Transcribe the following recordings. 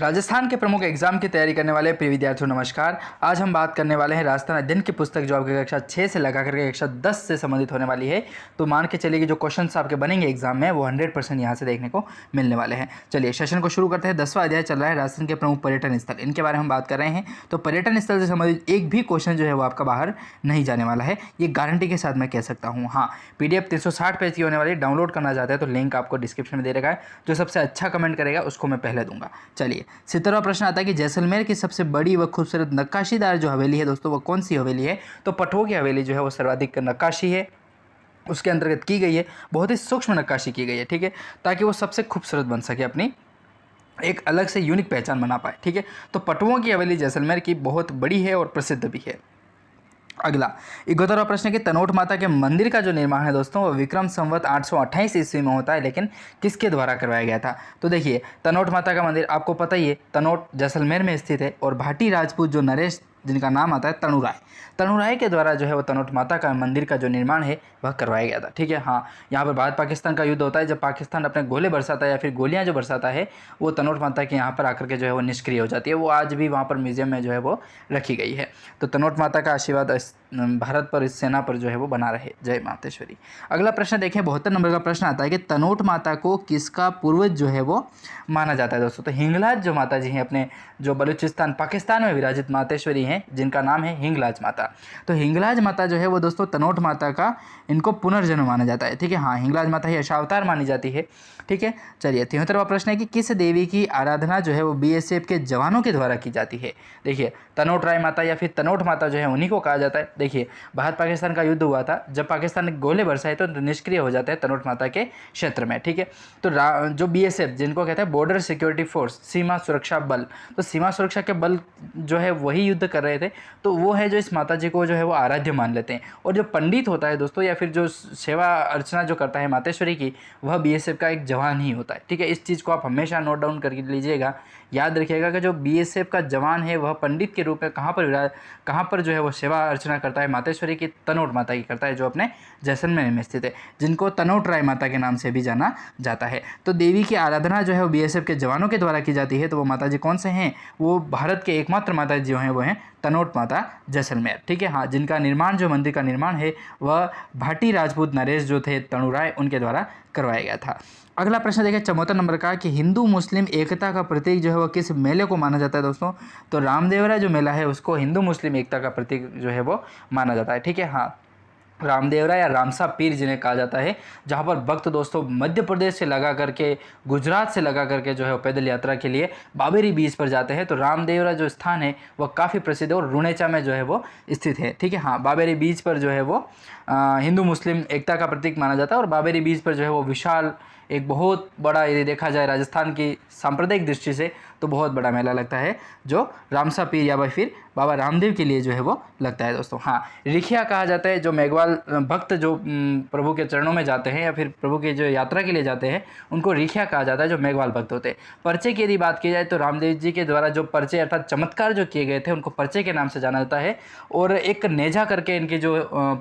राजस्थान के प्रमुख एग्जाम की तैयारी करने वाले प्रिय विद्यार्थियों नमस्कार। आज हम बात करने वाले हैं राजस्थान अध्ययन की पुस्तक जो आपके कक्षा 6 से लगा करके कक्षा 10 से संबंधित होने वाली है। तो मान के चलिए कि जो क्वेश्चंस आपके बनेंगे एग्जाम में वो 100% यहाँ से देखने को मिलने वाले हैं। चलिए सेशन को शुरू करते हैं। 10वां अध्याय चल रहा है राजस्थान के प्रमुख पर्यटन स्थल, इनके बारे में हम बात कर रहे हैं। तो पर्यटन स्थल से संबंधित एक भी क्वेश्चन जो है वो आपका बाहर नहीं जाने वाला है, ये गारंटी के साथ मैं कह सकता हूँ। हाँ, PDF 360 पेज की होने वाली, डाउनलोड करना चाहते हैं तो लिंक आपको डिस्क्रिप्शन में दे रखा है। जो सबसे अच्छा कमेंट करेगा उसको मैं पहले दूंगा। चलिए 70वां प्रश्न आता है कि जैसलमेर की सबसे बड़ी व खूबसूरत नक्काशीदार जो हवेली है दोस्तों वो कौन सी हवेली है। तो पटहो की हवेली जो है वो सर्वाधिक नक्काशी है उसके अंतर्गत की गई है, बहुत ही सूक्ष्म नक्काशी की गई है, ठीक है, ताकि वो सबसे खूबसूरत बन सके, अपनी एक अलग से यूनिक पहचान बना पाए, ठीक है। तो पटवों की हवेली जैसलमेर की बहुत बड़ी है और प्रसिद्ध भी है। अगला 71वां प्रश्न है कि तनोट माता के मंदिर का जो निर्माण है दोस्तों वो विक्रम संवत 828 ईस्वी में होता है, लेकिन किसके द्वारा करवाया गया था। तो देखिए तनोट माता का मंदिर आपको पता ही है, तनोट जैसलमेर में स्थित है और भाटी राजपूत जो नरेश जिनका नाम आता है तनुराय के द्वारा जो है वो तनोट माता का मंदिर का जो निर्माण है वह करवाया गया था, ठीक है। हाँ, यहाँ पर भारत पाकिस्तान का युद्ध होता है, जब पाकिस्तान अपने गोले बरसाता है या फिर गोलियाँ जो बरसाता है वो तनोट माता के यहाँ पर आकर के जो है वो निष्क्रिय हो जाती है। वो आज भी वहाँ पर म्यूजियम में जो है वो रखी गई है। तो तनोट माता का आशीर्वाद भारत पर, इस सेना पर जो है वो बना रहे। जय मातेश्वरी। अगला प्रश्न देखिए 72 नंबर का प्रश्न आता है कि तनोट माता को किसका पूर्वज जो है वो माना जाता है दोस्तों। तो हिंगलाज जो माता जी हैं, अपने जो बलूचिस्तान पाकिस्तान में विराजित मातेश्वरी हैं, जिनका नाम है हिंगलाज माता। तो हिंगलाज माता जो है वो दोस्तों तनोट माता का इनको पुनर्जन्म माना जाता है, ठीक है। हाँ, हिंगलाज माता ही अशावतार मानी जाती है, ठीक है। चलिए 73वां प्रश्न है कि किस देवी की आराधना जो है वो BSF के जवानों के द्वारा की जाती है। देखिए तनोट राय माता या फिर तनोट माता जो है उन्हीं को कहा जाता है। देखिए भारत पाकिस्तान का युद्ध हुआ था, जब पाकिस्तान ने गोले बरसाए तो निष्क्रिय हो जाते हैं तनोट माता के क्षेत्र में, ठीक है। तो जो BSF जिनको कहते हैं बॉर्डर सिक्योरिटी फोर्स, सीमा सुरक्षा बल, तो सीमा सुरक्षा के बल जो है वही युद्ध कर रहे थे, तो वो है जो इस माता जी को जो है वो आराध्य मान लेते हैं। और जो पंडित होता है दोस्तों या फिर जो सेवा अर्चना जो करता है मातेश्वरी की, वह BSF का एक जवान ही होता है, ठीक है। इस चीज़ को आप हमेशा नोट डाउन कर लीजिएगा, याद रखिएगा कि जो BSF का जवान है वह पंडित के रूप में कहाँ पर जो है वो सेवा अर्चना करता है मातेश्वरी की, तनोट माता की करता है, जो अपने जैसलमेर में स्थित है, जिनको तनोट राय माता के नाम से भी जाना जाता है। तो देवी की आराधना जो है वो BSF के जवानों के द्वारा की जाती है। तो वो माता जी कौन से हैं, वो भारत के एकमात्र माता जी जो हैं वो हैं तनोट माता जैसलमेर, ठीक है। हाँ, जिनका निर्माण, जो मंदिर का निर्माण है वह भाटी राजपूत नरेश जो थे तनुराय, उनके द्वारा करवाया गया था। अगला प्रश्न देखिए 74 नंबर का कि हिंदू मुस्लिम एकता का प्रतीक जो है वो किस मेले को माना जाता है दोस्तों। तो रामदेवरा जो मेला है उसको हिंदू मुस्लिम एकता का प्रतीक जो है वो माना जाता है, ठीक है। हाँ, रामदेवरा या रामसा पीर जिन्हें कहा जाता है, जहाँ पर भक्त दोस्तों मध्य प्रदेश से लगा करके, गुजरात से लगा करके जो है पैदल यात्रा के लिए बाबेरी बीच पर जाते हैं। तो रामदेवरा जो स्थान है वह काफ़ी प्रसिद्ध है और रुणेचा में जो है वो स्थित है, ठीक है। हाँ, बाबेरी बीच पर जो है वो हिंदू मुस्लिम एकता का प्रतीक माना जाता है। और बाबेरी बीच पर जो है वो विशाल, एक बहुत बड़ा, यदि देखा जाए राजस्थान की सांप्रदायिक दृष्टि से तो बहुत बड़ा मेला लगता है, जो रामसा पीर या फिर बाबा रामदेव के लिए जो है वो लगता है दोस्तों। हाँ, रिखिया कहा जाता है, जो मेघवाल भक्त जो प्रभु के चरणों में जाते हैं या फिर प्रभु के जो यात्रा के लिए जाते हैं उनको रिखिया कहा जाता है, जो मेघवाल भक्त होते हैं। पर्चे की यदि बात की जाए तो रामदेव जी के द्वारा जो पर्चे अर्थात चमत्कार जो किए गए थे उनको पर्चे के नाम से जाना जाता है। और एक नेजा करके इनकी जो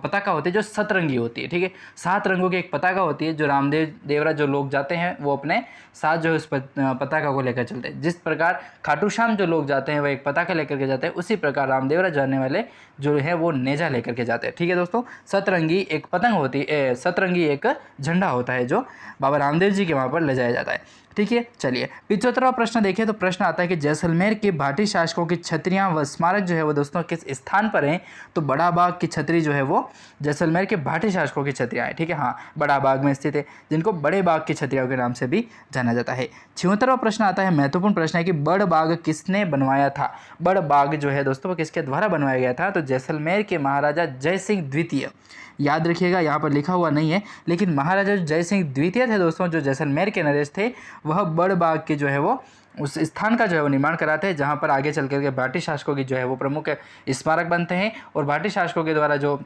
पताका होती है जो सतरंगी होती है, ठीक है, 7 रंगों की एक पताका होती है, जो देवरा जो लोग जाते हैं वो अपने साथ जो है उस पताका को लेकर चलते हैं। जिस प्रकार खाटू श्याम जो लोग जाते हैं वो एक पताका लेकर के जाते हैं, उसी प्रकार रामदेवरा जाने वाले जो है वो नेजा लेकर के जाते हैं, ठीक है दोस्तों। सतरंगी एक पतंग होती है, सतरंगी एक झंडा होता है जो बाबा रामदेव जी के वहाँ पर ले जाया जाता है, ठीक है। चलिए 75वां प्रश्न देखिए। तो प्रश्न आता है कि जैसलमेर के भाटी शासकों की छतरियां व स्मारक जो है वो दोस्तों किस स्थान पर हैं। तो बड़ा बाग की छतरी जो है वो जैसलमेर के भाटी शासकों की छतरियां हैं, ठीक है। हाँ, बड़ा बाग में स्थित है, जिनको बड़े बाग की छतरियों के नाम से भी जाना जाता है। 76वां प्रश्न आता है, महत्वपूर्ण प्रश्न है कि बड़ बाग किसने बनवाया था। बड़ बाग जो है दोस्तों वो किसके द्वारा बनवाया गया था। तो जैसलमेर के महाराजा जय सिंह द्वितीय, याद रखिएगा यहाँ पर लिखा हुआ नहीं है, लेकिन महाराजा जय सिंह द्वितीय थे दोस्तों, जो जैसलमेर के नरेश थे, वह बड़ बाग के जो है वो उस स्थान का जो है वो निर्माण कराते हैं, जहाँ पर आगे चल करके भाटी शासकों की जो है वो प्रमुख स्मारक बनते हैं। और भाटी शासकों के द्वारा जो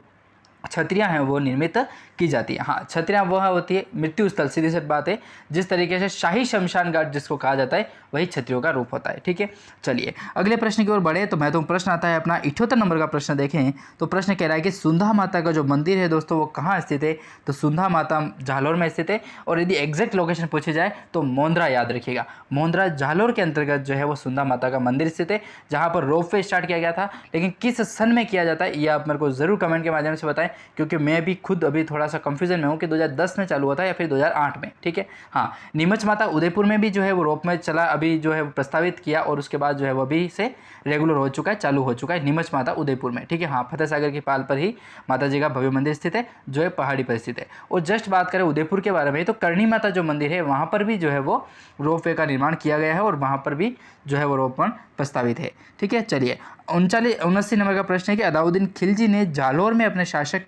छतरियाँ हैं वो निर्मित की जाती है। हाँ, छतरियाँ वह होती है मृत्यु स्थल, सीधी सी बात है। जिस तरीके से शाही शमशान घाट जिसको कहा जाता है वही छतरियों का रूप होता है। ठीक है, चलिए अगले प्रश्न की ओर बढ़े तो महत्वपूर्ण प्रश्न आता है अपना 78 नंबर का प्रश्न देखें तो प्रश्न कह रहा है कि सुंधा माता का जो मंदिर है दोस्तों वो कहाँ स्थित है। तो सुंधा माता जालोर में स्थित है और यदि एग्जैक्ट लोकेशन पूछी जाए तो मोंद्रा याद रखिएगा। मोंद्रा जालोर के अंतर्गत जो है वो सुंधा माता का मंदिर स्थित है, जहाँ पर रोपवे स्टार्ट किया गया था। लेकिन किस सन में किया जाता है ये आप मेरे को ज़रूर कमेंट के माध्यम से बताएं, क्योंकि मैं भी खुद अभी थोड़ा सा कंफ्यूजन में हूँ कि 2010 में चालू हुआ था या फिर 2008 में। ठीक है, हाँ, नीमच माता उदयपुर में भी जो है वो रोप में चला, अभी जो है प्रस्तावित किया और उसके बाद जो है वो अभी से रेगुलर हो चुका है, चालू हो चुका है नीमच माता उदयपुर में। ठीक है, हाँ, फतेह सागर की पाल पर ही माता जी का भव्य मंदिर स्थित है जो है पहाड़ी पर स्थित है। और जस्ट बात करें उदयपुर के बारे में तो करणी माता जो मंदिर है वहाँ पर भी जो है वो रोप वे का निर्माण किया गया है और वहाँ पर भी जो है वो रोपण प्रस्तावित है। ठीक है, चलिए 79 नंबर का प्रश्न है कि अलाउद्दीन खिलजी ने जालोर में अपने शासन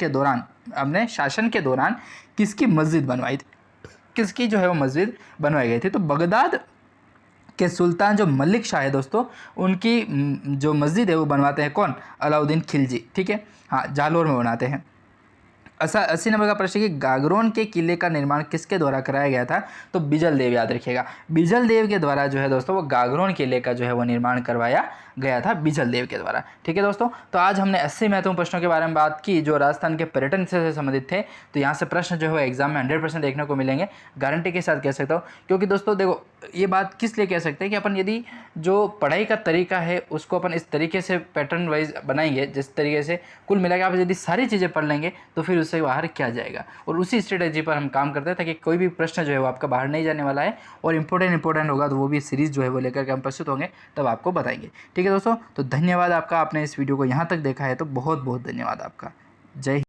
के दौरान किसकी मस्जिद बनवाई थी, किसकी जो है वो मस्जिद बनवाई गई थी। तो बगदाद के सुल्तान जो मलिक शाह है दोस्तों उनकी जो मस्जिद है वो बनवाते हैं कौन, अलाउद्दीन खिलजी। ठीक है, हाँ, जालोर में बनाते हैं। 80 नंबर का प्रश्न है कि गागरोन के किले का निर्माण किसके द्वारा कराया गया था। तो बिजल देव, याद रखिएगा, बिजल देव के द्वारा जो है दोस्तों वो गागरोन किले का जो है वो निर्माण करवाया गया था बिजल देव के द्वारा। ठीक है दोस्तों, तो आज हमने 80 महत्वपूर्ण प्रश्नों के बारे में बात की जो राजस्थान के पर्यटन से संबंधित थे। तो यहाँ से प्रश्न जो है एग्जाम में 100% देखने को मिलेंगे, गारंटी के साथ कह सकता हूँ। क्योंकि दोस्तों देखो ये बात किस लिए कह सकते हैं कि अपन यदि जो पढ़ाई का तरीका है उसको अपन इस तरीके से पैटर्न वाइज बनाएंगे, जिस तरीके से कुल मिला के आप यदि सारी चीज़ें पढ़ लेंगे तो फिर उससे बाहर क्या जाएगा। और उसी स्ट्रेटेजी पर हम काम करते हैं ताकि कोई भी प्रश्न जो है वो आपका बाहर नहीं जाने वाला है और इंपॉर्टेंट होगा तो वो भी सीरीज़ जो है वो लेकर के हम प्रस्तुत होंगे तब आपको बताएंगे। ठीक है दोस्तों, तो धन्यवाद आपका, आपने इस वीडियो को यहाँ तक देखा है तो बहुत बहुत धन्यवाद आपका। जय